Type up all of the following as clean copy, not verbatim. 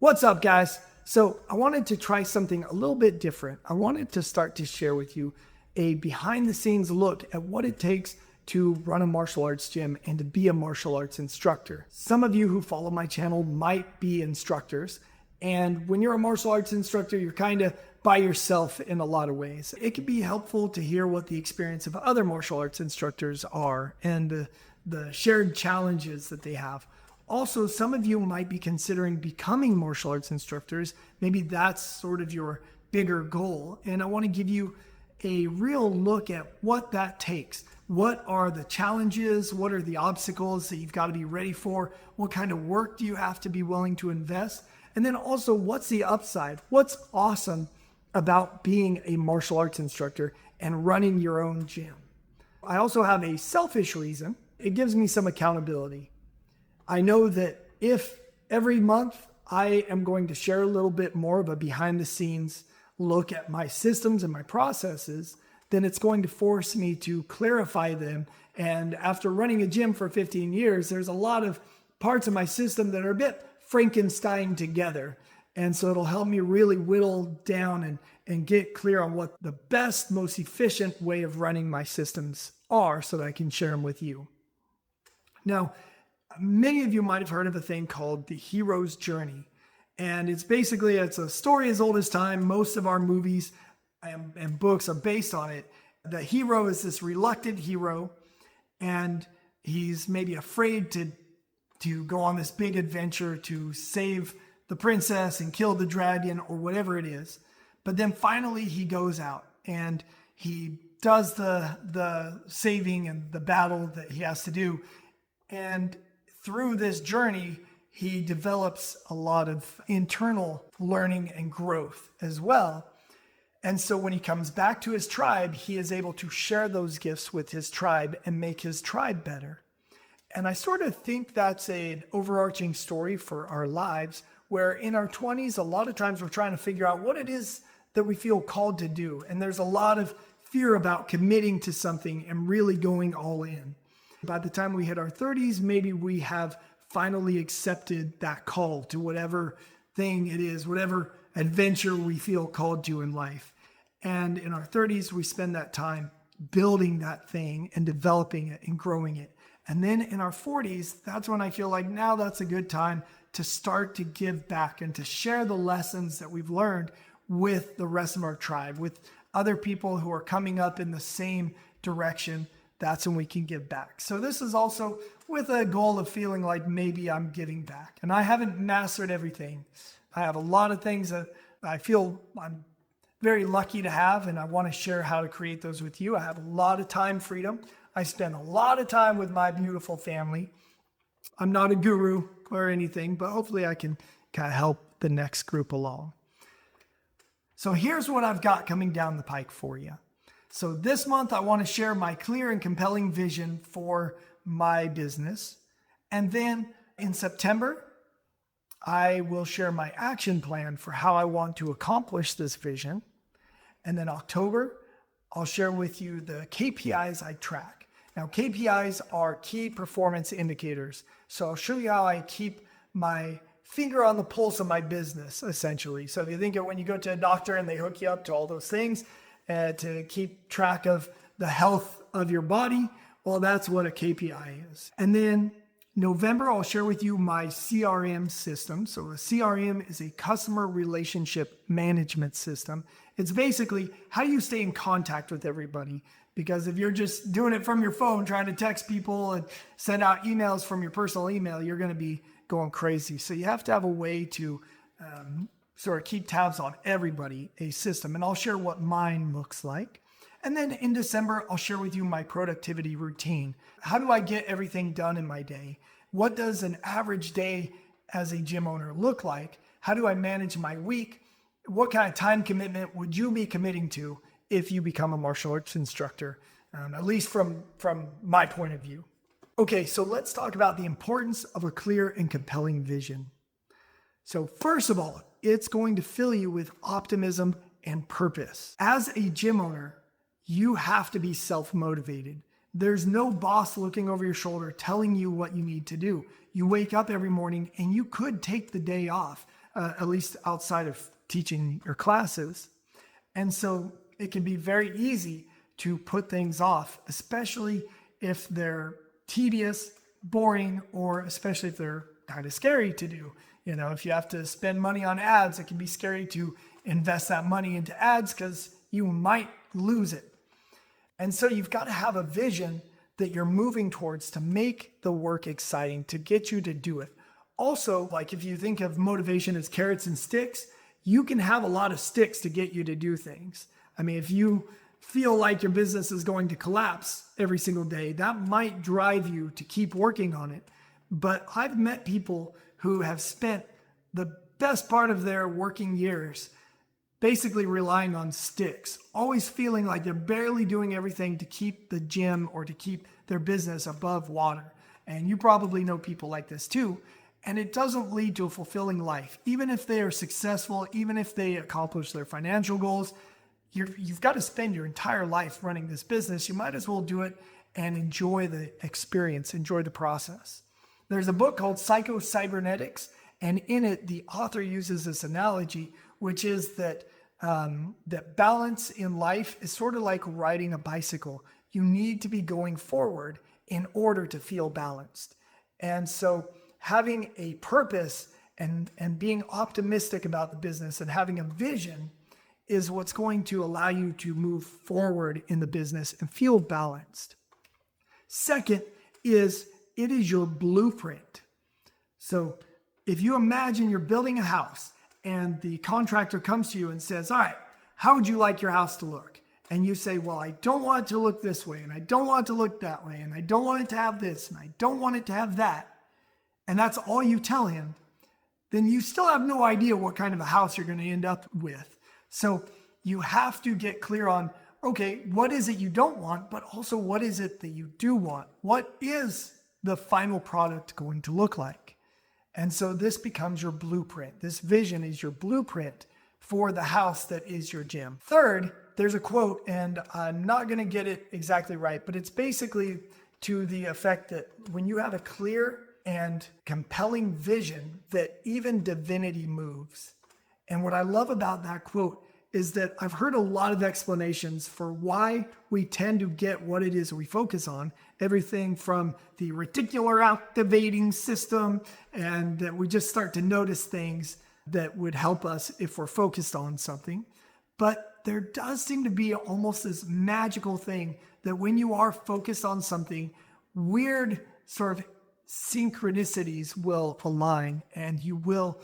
What's up, guys? So I wanted to try something a little bit different. I wanted to start to share with you a behind the scenes look at what it takes to run a martial arts gym and to be a martial arts instructor. Some of you who follow my channel might be instructors. And when you're a martial arts instructor, you're kind of by yourself in a lot of ways. It can be helpful to hear what the experience of other martial arts instructors are and the shared challenges that they have. Also, some of you might be considering becoming martial arts instructors. Maybe that's sort of your bigger goal. And I want to give you a real look at what that takes. What are the challenges? What are the obstacles that you've got to be ready for? What kind of work do you have to be willing to invest? And then also, what's the upside? What's awesome about being a martial arts instructor and running your own gym? I also have a selfish reason. It gives me some accountability. I know that if every month I am going to share a little bit more of a behind the scenes look at my systems and my processes, then it's going to force me to clarify them. And after running a gym for 15 years, there's a lot of parts of my system that are a bit Frankenstein together. And so it'll help me really whittle down and get clear on what the best, most efficient way of running my systems are so that I can share them with you. Now, many of you might have heard of a thing called the hero's journey. And it's a story as old as time. Most of our movies and books are based on it. The hero is this reluctant hero, and he's maybe afraid to go on this big adventure to save the princess and kill the dragon or whatever it is. But then finally he goes out and he does the saving and the battle that he has to do. And through this journey, he develops a lot of internal learning and growth as well. And so when he comes back to his tribe, he is able to share those gifts with his tribe and make his tribe better. And I sort of think that's an overarching story for our lives, where in our 20s, a lot of times we're trying to figure out what it is that we feel called to do. And there's a lot of fear about committing to something and really going all in. By the time we hit our 30s, maybe we have finally accepted that call to whatever thing it is, whatever adventure we feel called to in life. And in our 30s, we spend that time building that thing and developing it and growing it. And then in our 40s, that's when I feel like now that's a good time to start to give back and to share the lessons that we've learned with the rest of our tribe, with other people who are coming up in the same direction. That's when we can give back. So this is also with a goal of feeling like maybe I'm giving back. And I haven't mastered everything. I have a lot of things that I feel I'm very lucky to have, and I want to share how to create those with you. I have a lot of time freedom. I spend a lot of time with my beautiful family. I'm not a guru or anything, but hopefully I can kind of help the next group along. So here's what I've got coming down the pike for you. So this month, I want to share my clear and compelling vision for my business. And then in September, I will share my action plan for how I want to accomplish this vision. And then October, I'll share with you the KPIs I track. Now, KPIs are key performance indicators. So I'll show you how I keep my finger on the pulse of my business, essentially. So if you think of when you go to a doctor and they hook you up to all those things, to keep track of the health of your body, well, that's what a KPI is. And then November, I'll share with you my CRM system. So a CRM is a customer relationship management system. It's basically how do you stay in contact with everybody? Because if you're just doing it from your phone, trying to text people and send out emails from your personal email, you're going to be going crazy. So you have to have a way to sort of keep tabs on everybody, a system. And I'll share what mine looks like. And then in December, I'll share with you my productivity routine. How do I get everything done in my day? What does an average day as a gym owner look like? How do I manage my week? What kind of time commitment would you be committing to if you become a martial arts instructor? At least from my point of view. Okay, so let's talk about the importance of a clear and compelling vision. So first of all, it's going to fill you with optimism and purpose. As a gym owner, you have to be self-motivated. There's no boss looking over your shoulder telling you what you need to do. You wake up every morning and you could take the day off. at least outside of teaching your classes. And so it can be very easy to put things off, especially if they're tedious, boring, or especially if they're kind of scary to do. If you have to spend money on ads, it can be scary to invest that money into ads because you might lose it. And so you've got to have a vision that you're moving towards to make the work exciting, to get you to do it. Also, like if you think of motivation as carrots and sticks, you can have a lot of sticks to get you to do things. I mean, if you feel like your business is going to collapse every single day, that might drive you to keep working on it. But I've met people who have spent the best part of their working years basically relying on sticks, always feeling like they're barely doing everything to keep the gym or to keep their business above water. And you probably know people like this too. And it doesn't lead to a fulfilling life. Even if they are successful, even if they accomplish their financial goals, you've got to spend your entire life running this business. You might as well do it and enjoy the experience, enjoy the process. There's a book called Psycho-Cybernetics, and in it, the author uses this analogy, which is that balance in life is sort of like riding a bicycle. You need to be going forward in order to feel balanced. And so having a purpose and being optimistic about the business and having a vision is what's going to allow you to move forward in the business and feel balanced. Second is it is your blueprint. So if you imagine you're building a house and the contractor comes to you and says, all right, how would you like your house to look? And you say, well, I don't want it to look this way, and I don't want it to look that way, and I don't want it to have this, and I don't want it to have that, and that's all you tell him, then you still have no idea what kind of a house you're going to end up with. So you have to get clear on, okay, what is it you don't want, but also what is it that you do want? What is the final product going to look like? And so this becomes your blueprint. This vision is your blueprint for the house that is your gym. Third, there's a quote, and I'm not going to get it exactly right, but it's basically to the effect that when you have a clear and compelling vision, that even divinity moves. And what I love about that quote is that I've heard a lot of explanations for why we tend to get what it is we focus on. Everything from the reticular activating system, and that we just start to notice things that would help us if we're focused on something. But there does seem to be almost this magical thing that when you are focused on something, weird sort of synchronicities will align, and you will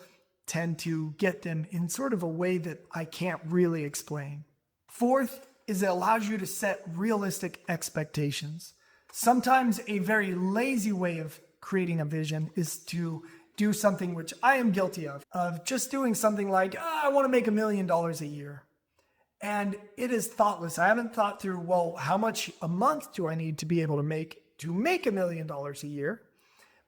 tend to get them in sort of a way that I can't really explain. Fourth is it allows you to set realistic expectations. Sometimes a very lazy way of creating a vision is to do something which I am guilty of just doing something like, I want to make $1 million a year. And it is thoughtless. I haven't thought through, well, how much a month do I need to be able to make $1 million a year?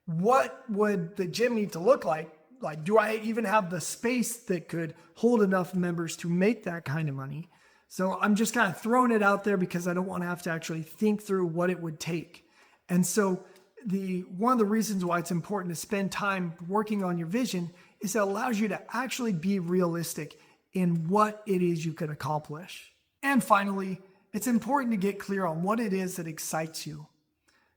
What would the gym need to look like? Like, do I even have the space that could hold enough members to make that kind of money? So I'm just kind of throwing it out there because I don't want to have to actually think through what it would take. And so one of the reasons why it's important to spend time working on your vision is it allows you to actually be realistic in what it is you can accomplish. And finally, it's important to get clear on what it is that excites you.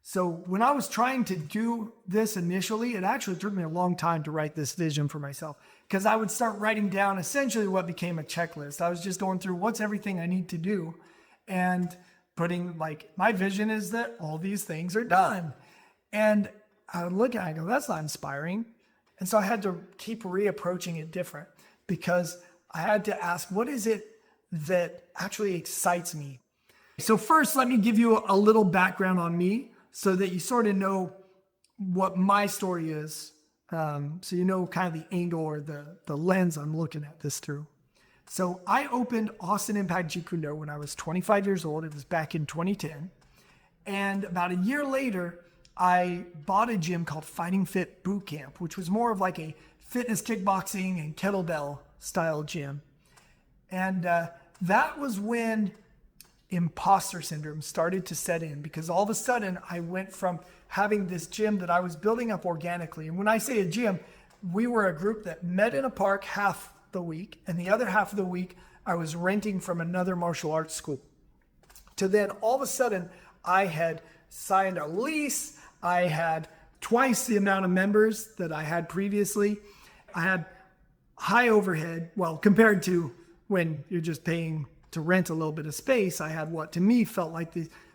So when I was trying to do this initially, it actually took me a long time to write this vision for myself, because I would start writing down essentially what became a checklist. I was just going through what's everything I need to do and putting like, my vision is that all these things are done. And I would look at it and go, that's not inspiring. And so I had to keep reapproaching it different, because I had to ask, what is it that actually excites me? So first, let me give you a little background on me, so that you sort of know what my story is. So you know kind of the angle or the lens I'm looking at this through. So I opened Austin Impact Jeet Kune when I was 25 years old. It was back in 2010. And about a year later, I bought a gym called Fighting Fit Boot Camp, which was more of like a fitness kickboxing and kettlebell style gym. And that was when imposter syndrome started to set in, because all of a sudden I went from having this gym that I was building up organically. And when I say a gym, we were a group that met in a park half the week, and the other half of the week I was renting from another martial arts school. To then all of a sudden I had signed a lease. I had twice the amount of members that I had previously. I had high overhead. Well, compared to when you're just paying to rent a little bit of space, I had what to me felt like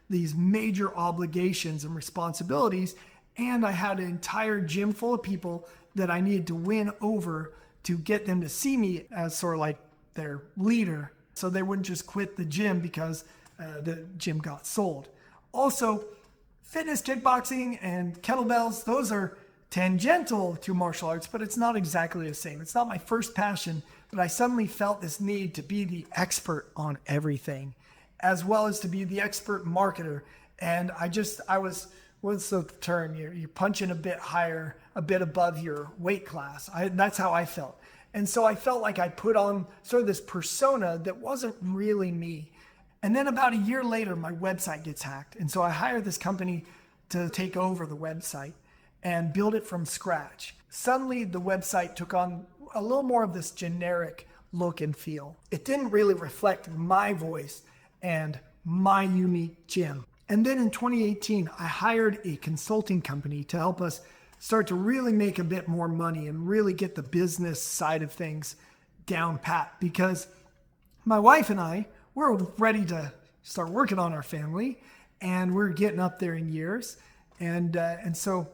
these major obligations and responsibilities. And I had an entire gym full of people that I needed to win over to get them to see me as sort of like their leader, so they wouldn't just quit the gym because the gym got sold. Also, fitness, kickboxing, and kettlebells, those are tangential to martial arts, but it's not exactly the same. It's not my first passion, but I suddenly felt this need to be the expert on everything, as well as to be the expert marketer. And I was, what's the term? You're punching a bit higher, a bit above your weight class. That's how I felt. And so I felt like I put on sort of this persona that wasn't really me. And then about a year later, my website gets hacked. And so I hired this company to take over the website and build it from scratch. Suddenly, the website took on a little more of this generic look and feel. It didn't really reflect my voice and my unique gym. And then in 2018, I hired a consulting company to help us start to really make a bit more money and really get the business side of things down pat, because my wife and I, we're ready to start working on our family, and we're getting up there in years. And so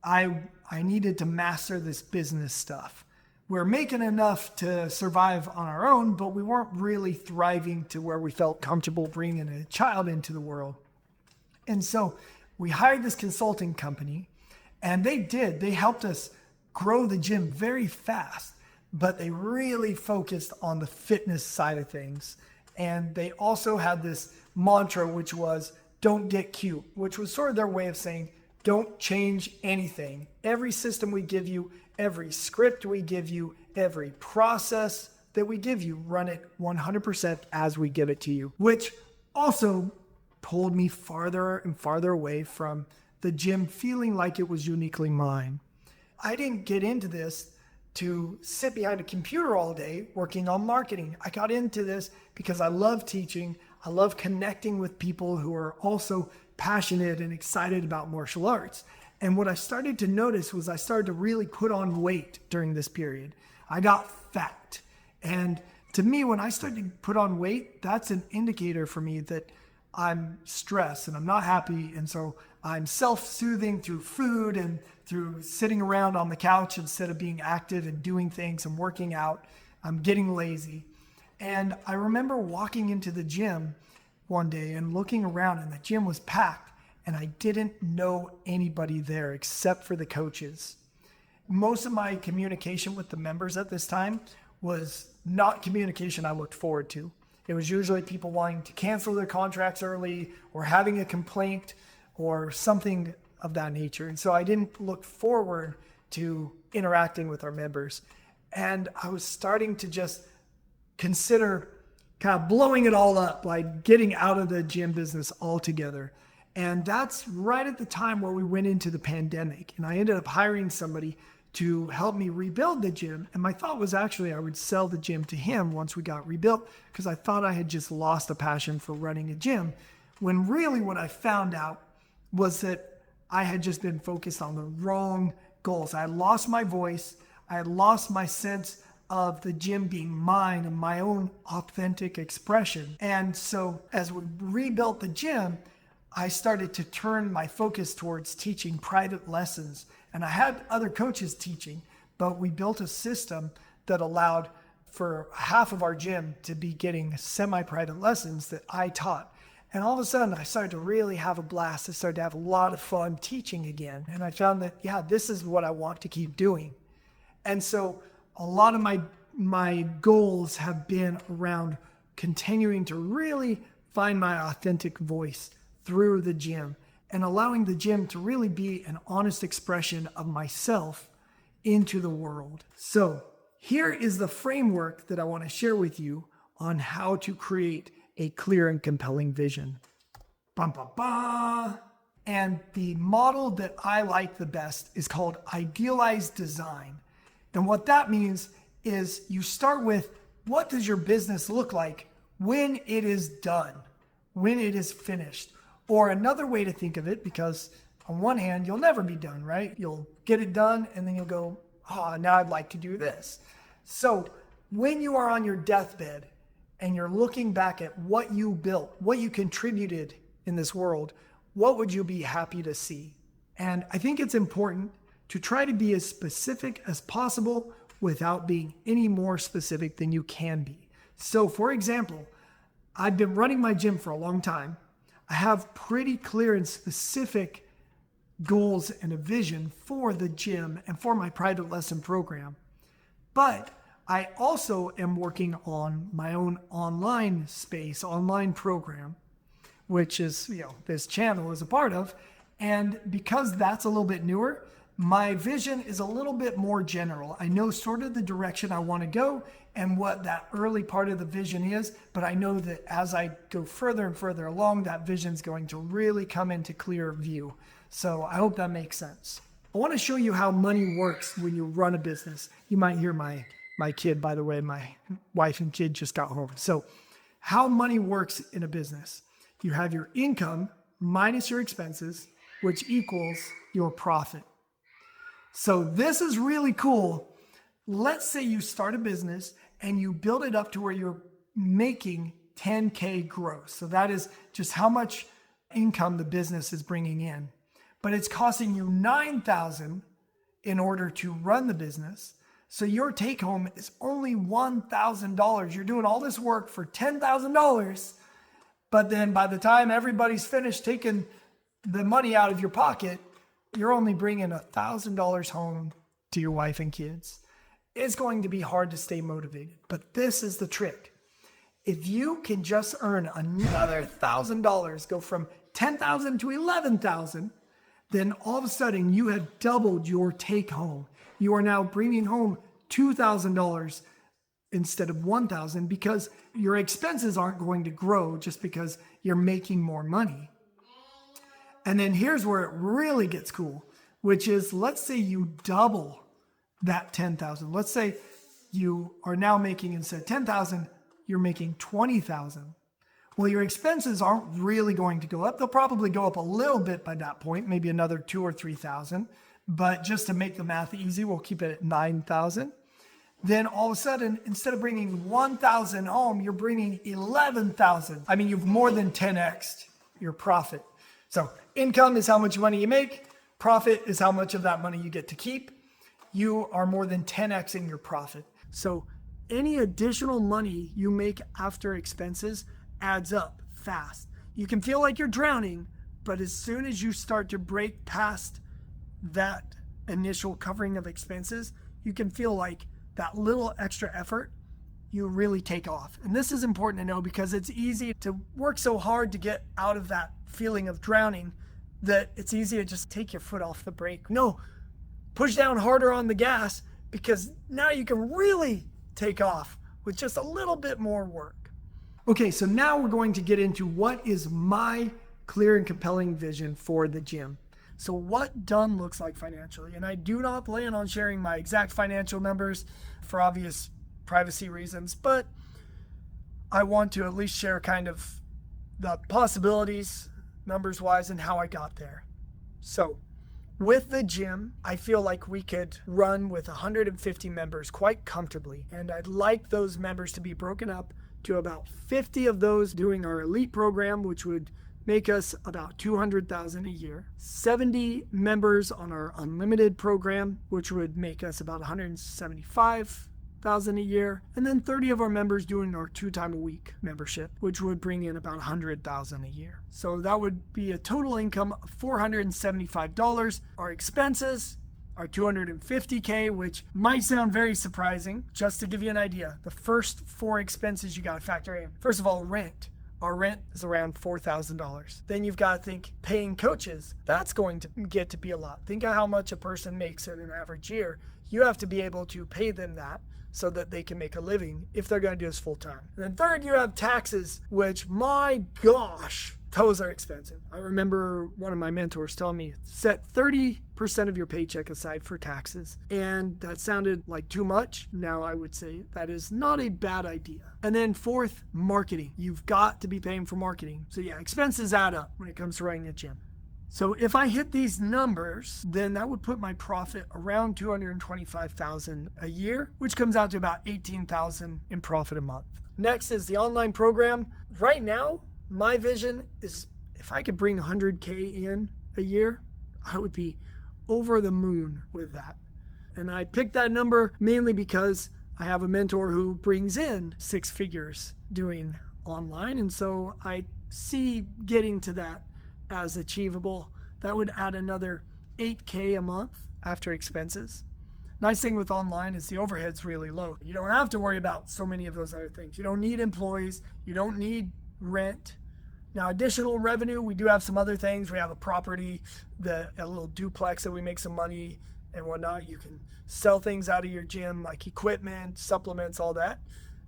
I needed to master this business stuff. We're making enough to survive on our own, but we weren't really thriving to where we felt comfortable bringing a child into the world. And so we hired this consulting company, and they helped us grow the gym very fast, but they really focused on the fitness side of things. And they also had this mantra, which was, don't get cute, which was sort of their way of saying, don't change anything. Every system we give you, every script we give you, every process that we give you, run it 100% as we give it to you, which also pulled me farther and farther away from the gym feeling like it was uniquely mine. I didn't get into this to sit behind a computer all day working on marketing. I got into this because I love teaching. I love connecting with people who are also passionate and excited about martial arts. And what I started to notice was I started to really put on weight during this period. I got fat. And to me, when I started to put on weight, that's an indicator for me that I'm stressed and I'm not happy. And so I'm self-soothing through food and through sitting around on the couch instead of being active and doing things and working out. I'm getting lazy. And I remember walking into the gym one day and looking around, and the gym was packed, and I didn't know anybody there except for the coaches. Most of my communication with the members at this time was not communication I looked forward to. It was usually people wanting to cancel their contracts early or having a complaint or something of that nature. And so I didn't look forward to interacting with our members. And I was starting to just consider kind of blowing it all up, like getting out of the gym business altogether. And that's right at the time where we went into the pandemic. And I ended up hiring somebody to help me rebuild the gym. And my thought was actually I would sell the gym to him once we got rebuilt, because I thought I had just lost a passion for running a gym. When really what I found out was that I had just been focused on the wrong goals. I had lost my voice. I had lost my sense of the gym being mine and my own authentic expression. And so as we rebuilt the gym, I started to turn my focus towards teaching private lessons. And I had other coaches teaching, but we built a system that allowed for half of our gym to be getting semi-private lessons that I taught. And all of a sudden, I started to really have a blast. I started to have a lot of fun teaching again. And I found that, yeah, this is what I want to keep doing. And so a lot of my goals have been around continuing to really find my authentic voice through the gym and allowing the gym to really be an honest expression of myself into the world. So here is the framework that I want to share with you on how to create a clear and compelling vision. Bum, bum, bum. And the model that I like the best is called Idealized Design. And what that means is you start with, what does your business look like when it is done, when it is finished? Or another way to think of it, because on one hand, you'll never be done, right? You'll get it done and then you'll go, oh, now I'd like to do this. So when you are on your deathbed and you're looking back at what you built, what you contributed in this world, what would you be happy to see? And I think it's important to try to be as specific as possible without being any more specific than you can be. So for example, I've been running my gym for a long time. I have pretty clear and specific goals and a vision for the gym and for my private lesson program. But I also am working on my own online space, online program, which is, this channel is a part of. And because that's a little bit newer, my vision is a little bit more general. I know sort of the direction I want to go and what that early part of the vision is, but I know that as I go further and further along, that vision is going to really come into clear view. So I hope that makes sense. I want to show you how money works when you run a business. You might hear my kid, by the way, my wife and kid just got home. So how money works in a business. You have your income minus your expenses, which equals your profit. So this is really cool. Let's say you start a business and you build it up to where you're making 10K gross. So that is just how much income the business is bringing in. But it's costing you $9,000 in order to run the business. So your take home is only $1,000. You're doing all this work for $10,000. But then by the time everybody's finished taking the money out of your pocket, you're only bringing $1,000 home to your wife and kids. It's going to be hard to stay motivated, but this is the trick. If you can just earn another $1,000, go from $10,000 to $11,000, then all of a sudden you have doubled your take home. You are now bringing home $2,000 instead of $1,000 because your expenses aren't going to grow just because you're making more money. And then here's where it really gets cool, which is, let's say you double that 10,000. Let's say you are now making, instead of 10,000, you're making 20,000. Well, your expenses aren't really going to go up. They'll probably go up a little bit by that point, maybe another 2,000 or 3,000. But just to make the math easy, we'll keep it at 9,000. Then all of a sudden, instead of bringing 1,000 home, you're bringing 11,000. I mean, you've more than 10x'd your profit. So income is how much money you make. Profit is how much of that money you get to keep. You are more than 10xing your profit. So any additional money you make after expenses adds up fast. You can feel like you're drowning, but as soon as you start to break past that initial covering of expenses, you can feel like that little extra effort, you really take off. And this is important to know because it's easy to work so hard to get out of that feeling of drowning that it's easy to just take your foot off the brake. No, push down harder on the gas because now you can really take off with just a little bit more work. Okay, so now we're going to get into what is my clear and compelling vision for the gym. So what done looks like financially. And I do not plan on sharing my exact financial numbers for obvious privacy reasons, but I want to at least share kind of the possibilities numbers wise and how I got there. So with the gym, I feel like we could run with 150 members quite comfortably. And I'd like those members to be broken up to about 50 of those doing our elite program, which would make us about $200,000 a year. 70 members on our unlimited program, which would make us about $175,000 a year. And then 30 of our members doing our 2-time-a-week membership, which would bring in about $100,000 a year. So that would be a total income of $475. Our expenses are $250K, which might sound very surprising. Just to give you an idea, the first 4 expenses you got to factor in. First of all, rent. Our rent is around $4,000. Then you've got to think paying coaches. That's going to get to be a lot. Think of how much a person makes in an average year. You have to be able to pay them that so that they can make a living if they're going to do this full time. And then third, you have taxes, which, my gosh, those are expensive. I remember one of my mentors telling me, set 30% of your paycheck aside for taxes. And that sounded like too much. Now I would say that is not a bad idea. And then fourth, marketing. You've got to be paying for marketing. So yeah, expenses add up when it comes to running a gym. So if I hit these numbers, then that would put my profit around $225,000 a year, which comes out to about $18,000 in profit a month. Next is the online program. Right now, my vision is if I could bring 100K in a year, I would be over the moon with that. And I picked that number mainly because I have a mentor who brings in 6 figures doing online. And so I see getting to that as achievable. That would add another 8K a month after expenses. Nice thing with online is the overhead's really low. You don't have to worry about so many of those other things. You don't need employees. You don't need rent. Now, additional revenue, we do have some other things. We have a property, a little duplex that we make some money and whatnot. You can sell things out of your gym, like equipment, supplements, all that.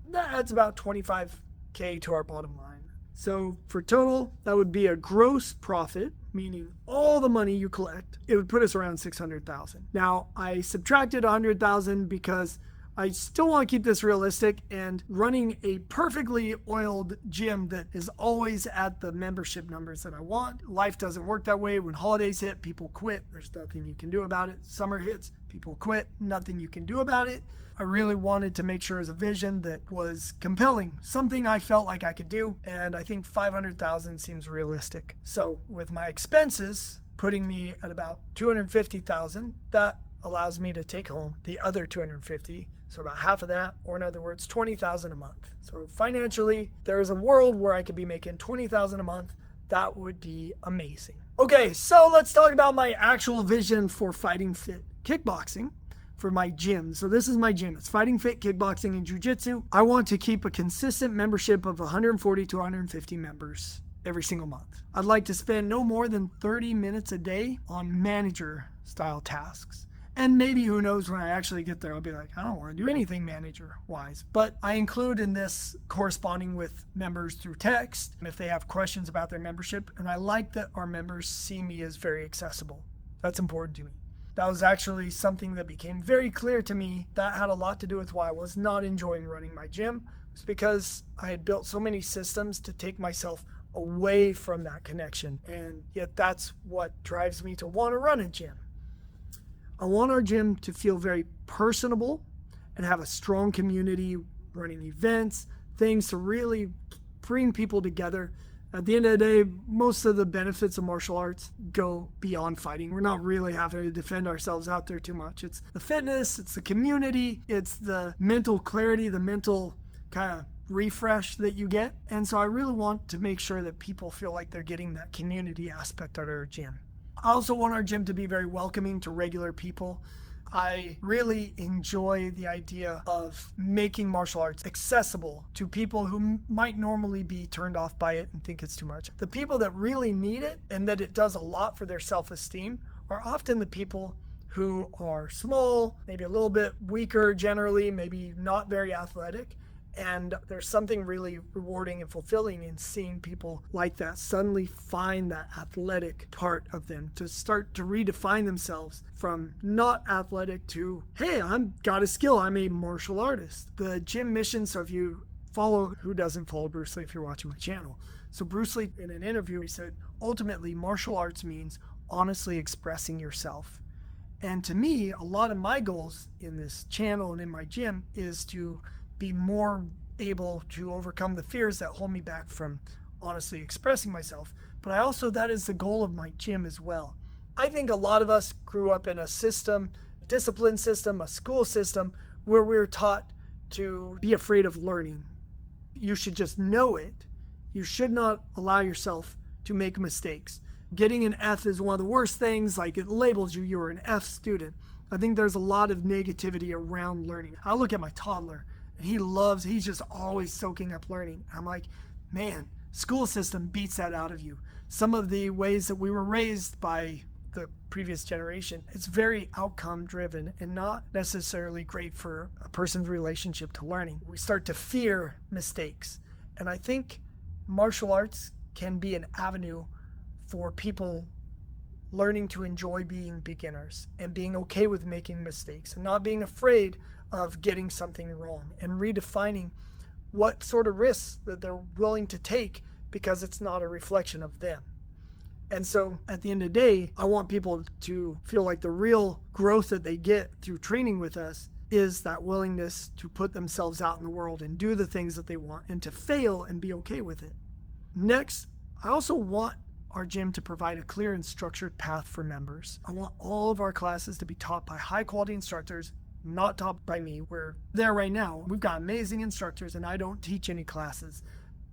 That adds about 25K to our bottom line. So for total, that would be a gross profit, meaning all the money you collect. It would put us around 600,000. Now, I subtracted 100,000 because I still want to keep this realistic, and running a perfectly oiled gym that is always at the membership numbers that I want. Life doesn't work that way. When holidays hit, people quit. There's nothing you can do about it. Summer hits, people quit. Nothing you can do about it. I really wanted to make sure it was a vision that was compelling, something I felt like I could do, and I think 500,000 seems realistic. So with my expenses putting me at about 250,000, that allows me to take home the other 250. So about half of that, or in other words, 20,000 a month. So financially, there is a world where I could be making 20,000 a month. That would be amazing. Okay, so let's talk about my actual vision for Fighting Fit Kickboxing for my gym. So this is my gym. It's Fighting Fit Kickboxing and Jiu-Jitsu. I want to keep a consistent membership of 140 to 150 members every single month. I'd like to spend no more than 30 minutes a day on manager style tasks. And maybe, who knows, when I actually get there, I'll be like, I don't want to do anything manager-wise. But I include in this corresponding with members through text if they have questions about their membership. And I like that our members see me as very accessible. That's important to me. That was actually something that became very clear to me. That had a lot to do with why I was not enjoying running my gym. It's because I had built so many systems to take myself away from that connection. And yet that's what drives me to want to run a gym. I want our gym to feel very personable and have a strong community, running events, things to really bring people together. At the end of the day, most of the benefits of martial arts go beyond fighting. We're not really having to defend ourselves out there too much. It's the fitness, it's the community, it's the mental clarity, the mental kind of refresh that you get. And so I really want to make sure that people feel like they're getting that community aspect at our gym. I also want our gym to be very welcoming to regular people. I really enjoy the idea of making martial arts accessible to people who might normally be turned off by it and think it's too much. The people that really need it and that it does a lot for their self-esteem are often the people who are small, maybe a little bit weaker generally, maybe not very athletic. And there's something really rewarding and fulfilling in seeing people like that suddenly find that athletic part of them, to start to redefine themselves from not athletic to, hey, I've got a skill, I'm a martial artist. The gym mission, so if you follow, who doesn't follow Bruce Lee if you're watching my channel? So Bruce Lee, in an interview, he said, ultimately, martial arts means honestly expressing yourself. And to me, a lot of my goals in this channel and in my gym is to be more able to overcome the fears that hold me back from honestly expressing myself. But that is the goal of my gym as well. I think a lot of us grew up in a system, a discipline system, a school system, where we were taught to be afraid of learning. You should just know it. You should not allow yourself to make mistakes. Getting an F is one of the worst things, like it labels you, you're an F student. I think there's a lot of negativity around learning. I look at my toddler, and he's just always soaking up learning. I'm like, man, school system beats that out of you. Some of the ways that we were raised by the previous generation, it's very outcome driven and not necessarily great for a person's relationship to learning. We start to fear mistakes. And I think martial arts can be an avenue for people learning to enjoy being beginners and being okay with making mistakes and not being afraid of getting something wrong, and redefining what sort of risks that they're willing to take because it's not a reflection of them. And so at the end of the day, I want people to feel like the real growth that they get through training with us is that willingness to put themselves out in the world and do the things that they want and to fail and be okay with it. Next, I also want our gym to provide a clear and structured path for members. I want all of our classes to be taught by high quality instructors, not taught by me. We're there right now. We've got amazing instructors and I don't teach any classes,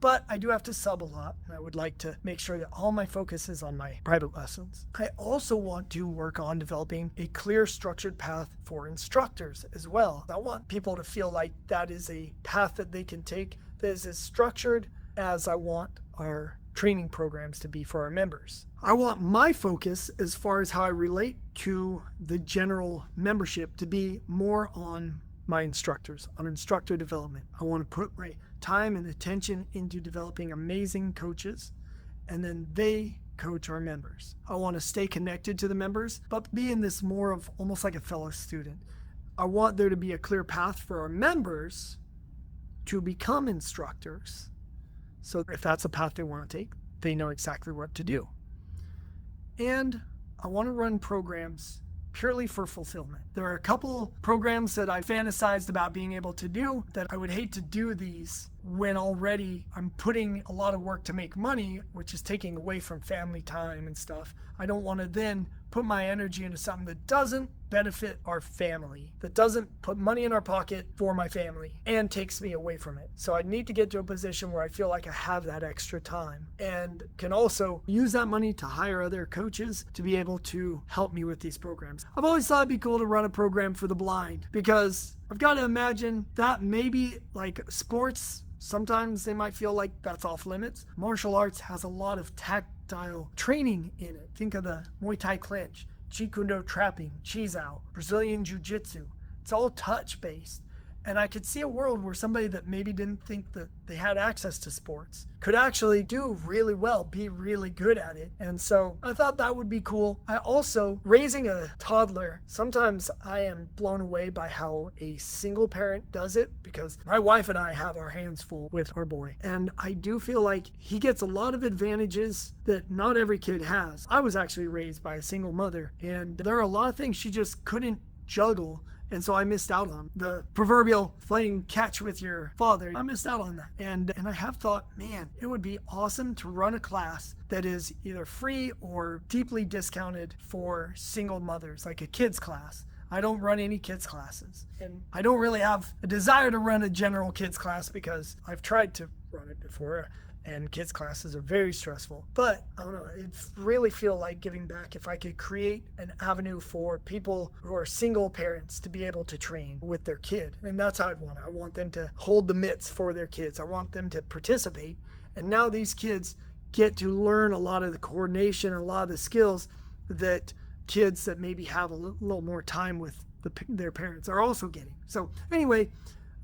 but I do have to sub a lot. I would like to make sure that all my focus is on my private lessons. I also want to work on developing a clear, structured path for instructors as well. I want people to feel like that is a path that they can take that is as structured as I want our training programs to be for our members. I want my focus as far as how I relate to the general membership to be more on my instructors, on instructor development. I want to put my time and attention into developing amazing coaches, and then they coach our members. I want to stay connected to the members, but be in this more of almost like a fellow student. I want there to be a clear path for our members to become instructors. So if that's a path they want to take, they know exactly what to do. And I want to run programs purely for fulfillment. There are a couple programs that I fantasized about being able to do that I would hate to do these when already I'm putting a lot of work to make money, which is taking away from family time and stuff. I don't want to then put my energy into something that doesn't benefit our family, that doesn't put money in our pocket for my family and takes me away from it. So I need to get to a position where I feel like I have that extra time and can also use that money to hire other coaches to be able to help me with these programs. I've always thought it'd be cool to run a program for the blind, because I've got to imagine that maybe like sports, sometimes they might feel like that's off limits. Martial arts has a lot of tactile training in it. Think of the Muay Thai clinch, Jeet Kune trapping, Chizao, Brazilian Jiu-Jitsu. It's all touch-based. And I could see a world where somebody that maybe didn't think that they had access to sports could actually do really well, be really good at it. And so I thought that would be cool. I also, raising a toddler, sometimes I am blown away by how a single parent does it, because my wife and I have our hands full with our boy. And I do feel like he gets a lot of advantages that not every kid has. I was actually raised by a single mother, and there are a lot of things she just couldn't juggle. And so I missed out on the proverbial playing catch with your father. I missed out on that. And I have thought, man, it would be awesome to run a class that is either free or deeply discounted for single mothers, like a kids class. I don't run any kids classes. And I don't really have a desire to run a general kids class because I've tried to run it before. And kids classes are very stressful. But I don't know, it really feel like giving back if I could create an avenue for people who are single parents to be able to train with their kid. And that's how I'd want it. I want them to hold the mitts for their kids. I want them to participate. And now these kids get to learn a lot of the coordination, a lot of the skills that kids that maybe have a little more time with their parents are also getting. So anyway,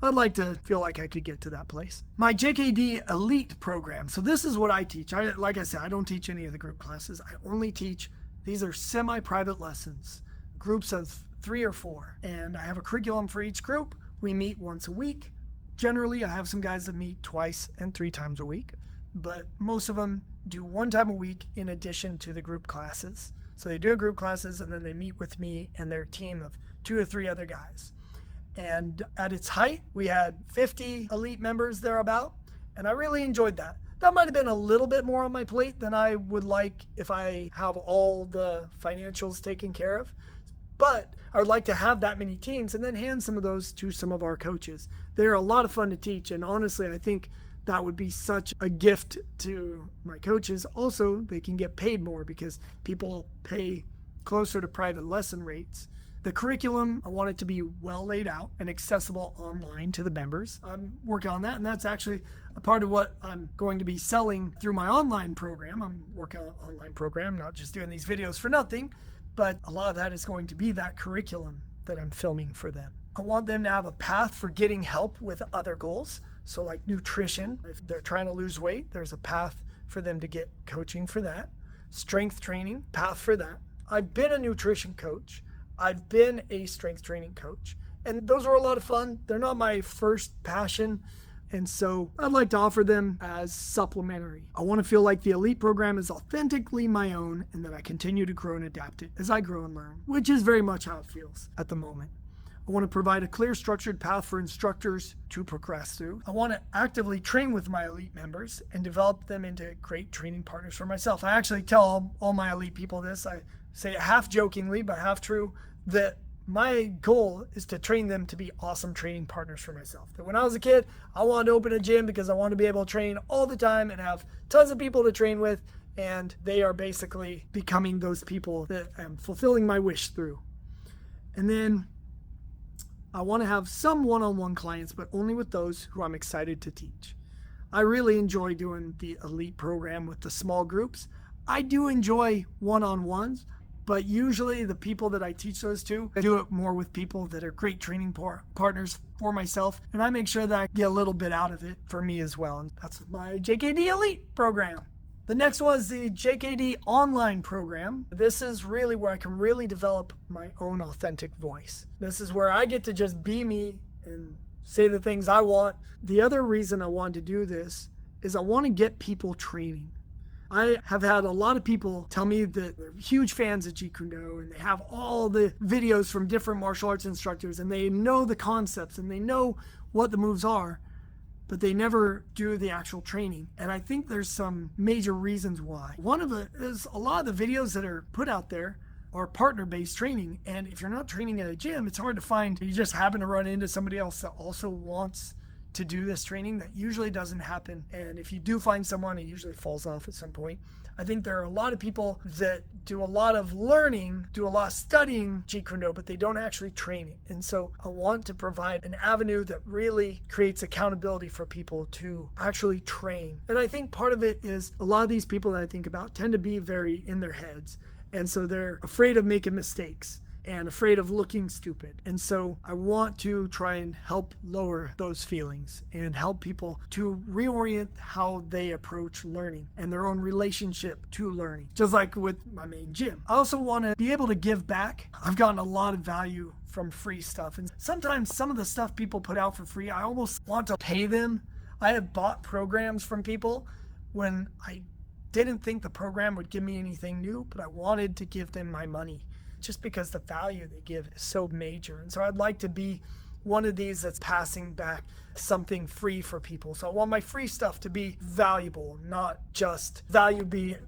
I'd like to feel like I could get to that place. My JKD Elite program. So this is what I teach. Like I said, I don't teach any of the group classes. I only teach, these are semi-private lessons, groups of 3 or 4. And I have a curriculum for each group. We meet once a week. Generally, I have some guys that meet 2 and 3 times a week, but most of them do 1 time a week in addition to the group classes. So they do group classes and then they meet with me and their team of 2 or 3 other guys. And at its height, we had 50 elite members thereabout, and I really enjoyed that. That might have been a little bit more on my plate than I would like if I have all the financials taken care of. But I would like to have that many teams and then hand some of those to some of our coaches. They're a lot of fun to teach, and honestly, I think that would be such a gift to my coaches. Also, they can get paid more because people pay closer to private lesson rates. The curriculum, I want it to be well laid out and accessible online to the members. I'm working on that, and that's actually a part of what I'm going to be selling through my online program. I'm working on an online program, not just doing these videos for nothing, but a lot of that is going to be that curriculum that I'm filming for them. I want them to have a path for getting help with other goals. So like nutrition, if they're trying to lose weight, there's a path for them to get coaching for that, strength training, path for that. I've been a nutrition coach. I've been a strength training coach. And those are a lot of fun. They're not my first passion. And so I'd like to offer them as supplementary. I want to feel like the elite program is authentically my own and that I continue to grow and adapt it as I grow and learn, which is very much how it feels at the moment. I want to provide a clear, structured path for instructors to progress through. I want to actively train with my elite members and develop them into great training partners for myself. I actually tell all my elite people this. I say it half jokingly, but half true, that my goal is to train them to be awesome training partners for myself. That when I was a kid, I wanted to open a gym because I wanted to be able to train all the time and have tons of people to train with. And they are basically becoming those people that I'm fulfilling my wish through. And then I want to have some one-on-one clients, but only with those who I'm excited to teach. I really enjoy doing the elite program with the small groups. I do enjoy one-on-ones, but usually the people that I teach those to, I do it more with people that are great training partners for myself. And I make sure that I get a little bit out of it for me as well. And that's my JKD Elite program. The next one is the JKD Online program. This is really where I can really develop my own authentic voice. This is where I get to just be me and say the things I want. The other reason I want to do this is I want to get people training. I have had a lot of people tell me that they're huge fans of Jeet Kune and they have all the videos from different martial arts instructors and they know the concepts and they know what the moves are, but they never do the actual training. And I think there's some major reasons why. One of it is a lot of the videos that are put out there are partner-based training. And if you're not training at a gym, it's hard to find. You just happen to run into somebody else that also wants to do this training. That usually doesn't happen. And if you do find someone, it usually falls off at some point. I think there are a lot of people that do a lot of learning, do a lot of studying Jeet Kune Do, but they don't actually train it. And so I want to provide an avenue that really creates accountability for people to actually train. And I think part of it is a lot of these people that I think about tend to be very in their heads. And so they're afraid of making mistakes and afraid of looking stupid. And so I want to try and help lower those feelings and help people to reorient how they approach learning and their own relationship to learning, just like with my main gym. I also want to be able to give back. I've gotten a lot of value from free stuff. And sometimes some of the stuff people put out for free, I almost want to pay them. I have bought programs from people when I didn't think the program would give me anything new, but I wanted to give them my money, just because the value they give is so major. And so I'd like to be one of these that's passing back something free for people. So I want my free stuff to be valuable, not just value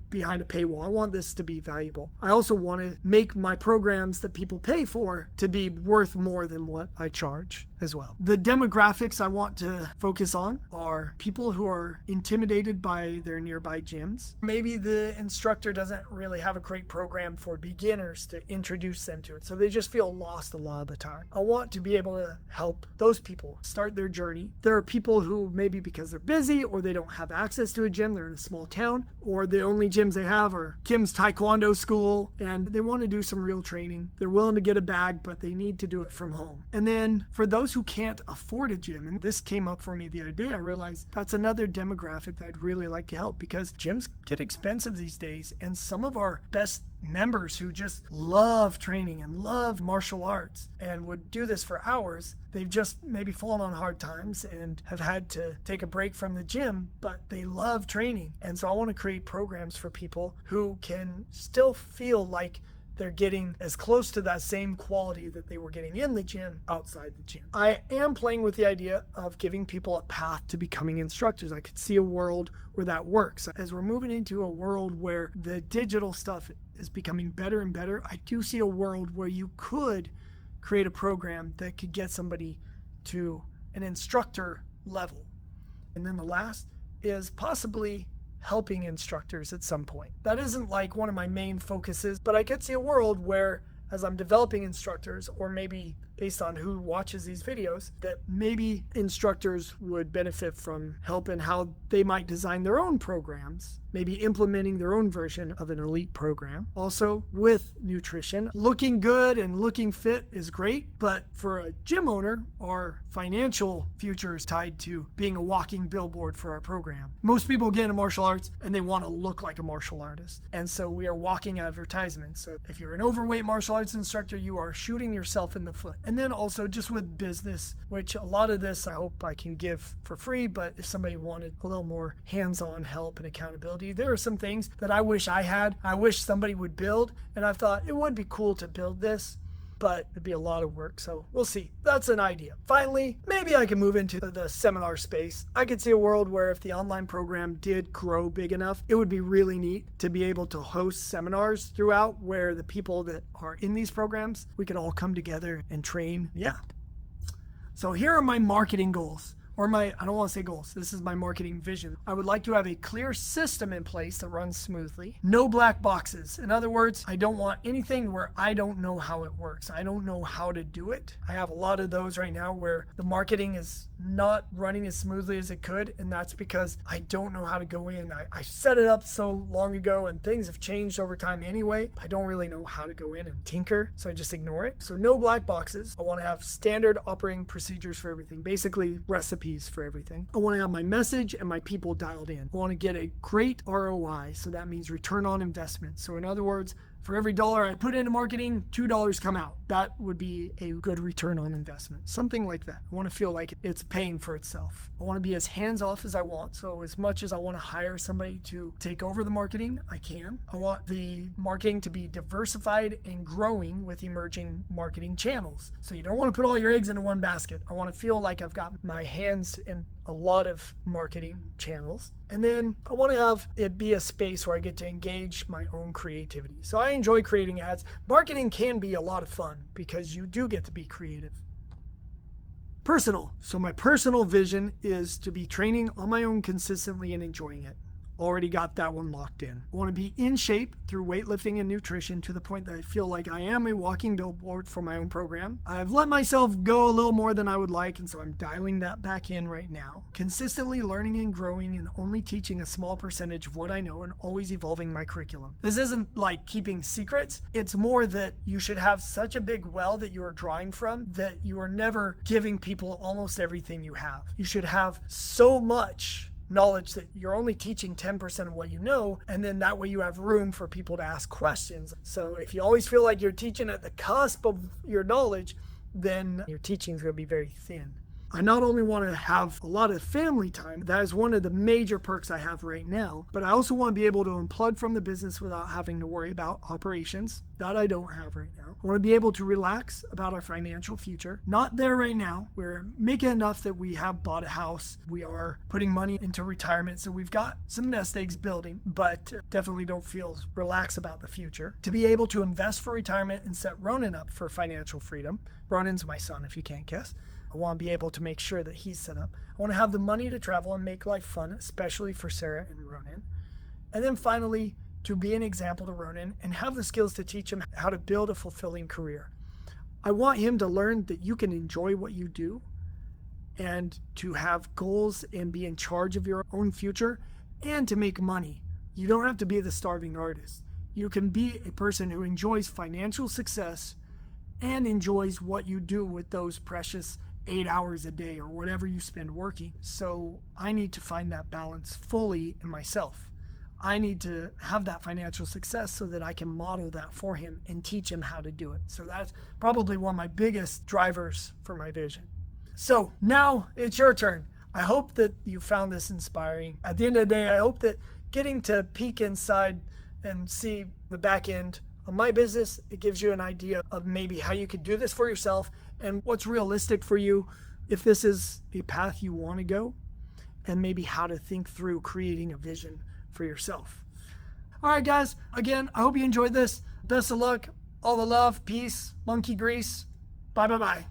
behind a paywall. I want this to be valuable. I also want to make my programs that people pay for to be worth more than what I charge as well. The demographics I want to focus on are people who are intimidated by their nearby gyms. Maybe the instructor doesn't really have a great program for beginners to introduce them to it, so they just feel lost a lot of the time. I want to be able to help those people start their journey. There are people who maybe because they're busy or they don't have access to a gym, they're in a small town, or the only gyms they have are Kim's Taekwondo school, and they want to do some real training. They're willing to get a bag, but they need to do it from home. And then for those who can't afford a gym, and this came up for me the other day, I realized that's another demographic that I'd really like to help, because gyms get expensive these days, and some of our best members who just love training and love martial arts and would do this for hours, they've just maybe fallen on hard times and have had to take a break from the gym, but they love training. And so I want to create programs for people who can still feel like they're getting as close to that same quality that they were getting in the gym outside the gym. I am playing with the idea of giving people a path to becoming instructors. I could see a world where that works. As we're moving into a world where the digital stuff is becoming better and better, I do see a world where you could create a program that could get somebody to an instructor level. And then the last is possibly helping instructors at some point. That isn't like one of my main focuses, but I could see a world where as I'm developing instructors, or maybe based on who watches these videos, that maybe instructors would benefit from help in how they might design their own programs, maybe implementing their own version of an elite program. Also, with nutrition, looking good and looking fit is great, but for a gym owner, our financial future is tied to being a walking billboard for our program. Most people get into martial arts and they want to look like a martial artist. And so we are walking advertisements. So if you're an overweight martial arts instructor, you are shooting yourself in the foot. And then also just with business, which a lot of this I hope I can give for free, but if somebody wanted a little more hands-on help and accountability, there are some things that I wish I had. I wish somebody would build, and I thought it would be cool to build this, but it'd be a lot of work, so we'll see. That's an idea. Finally, maybe I can move into the seminar space. I could see a world where if the online program did grow big enough, it would be really neat to be able to host seminars throughout where the people that are in these programs, we could all come together and train. Yeah. So here are my marketing goals. I don't want to say goals, this is my marketing vision. I would like to have a clear system in place that runs smoothly. No black boxes. In other words, I don't want anything where I don't know how it works. I don't know how to do it. I have a lot of those right now where the marketing is not running as smoothly as it could, and that's because I don't know how to go in. I set it up so long ago and things have changed over time anyway. I don't really know how to go in and tinker, so I just ignore it. So no black boxes. I want to have standard operating procedures for everything, basically recipes for everything. I want to have my message and my people dialed in. I want to get a great ROI, so that means return on investment. So in other words, for every dollar I put into marketing, $2 come out. That would be a good return on investment. Something like that. I want to feel like it's paying for itself. I want to be as hands-off as I want. So as much as I want to hire somebody to take over the marketing, I can. I want the marketing to be diversified and growing with emerging marketing channels. So you don't want to put all your eggs into one basket. I want to feel like I've got my hands in a lot of marketing channels. And then I want to have it be a space where I get to engage my own creativity. So I enjoy creating ads. Marketing can be a lot of fun because you do get to be creative. Personal. So my personal vision is to be training on my own consistently and enjoying it. Already got that one locked in. I want to be in shape through weightlifting and nutrition to the point that I feel like I am a walking billboard for my own program. I've let myself go a little more than I would like, and so I'm dialing that back in right now. Consistently learning and growing and only teaching a small percentage of what I know and always evolving my curriculum. This isn't like keeping secrets. It's more that you should have such a big well that you are drawing from that you are never giving people almost everything you have. You should have so much knowledge that you're only teaching 10% of what you know, and then that way you have room for people to ask questions. So if you always feel like you're teaching at the cusp of your knowledge, then your teaching is going to be very thin. I not only want to have a lot of family time, that is one of the major perks I have right now, but I also want to be able to unplug from the business without having to worry about operations. That I don't have right now. I want to be able to relax about our financial future. Not there right now. We're making enough that we have bought a house. We are putting money into retirement, so we've got some nest eggs building, but definitely don't feel relaxed about the future. To be able to invest for retirement and set Ronan up for financial freedom. Ronan's my son, if you can't guess. I want to be able to make sure that he's set up. I want to have the money to travel and make life fun, especially for Sarah and Ronan. And then finally, to be an example to Ronan and have the skills to teach him how to build a fulfilling career. I want him to learn that you can enjoy what you do and to have goals and be in charge of your own future and to make money. You don't have to be the starving artist. You can be a person who enjoys financial success and enjoys what you do with those precious 8 hours a day or whatever you spend working. So I need to find that balance fully in myself. I need to have that financial success so that I can model that for him and teach him how to do it. So that's probably one of my biggest drivers for my vision. So now it's your turn. I hope that you found this inspiring. At the end of the day, I hope that getting to peek inside and see the back end of my business, it gives you an idea of maybe how you could do this for yourself and what's realistic for you if this is a path you want to go, and maybe how to think through creating a vision for yourself. All right, guys, again, I hope you enjoyed this. Best of luck, all the love, peace, monkey grease. Bye.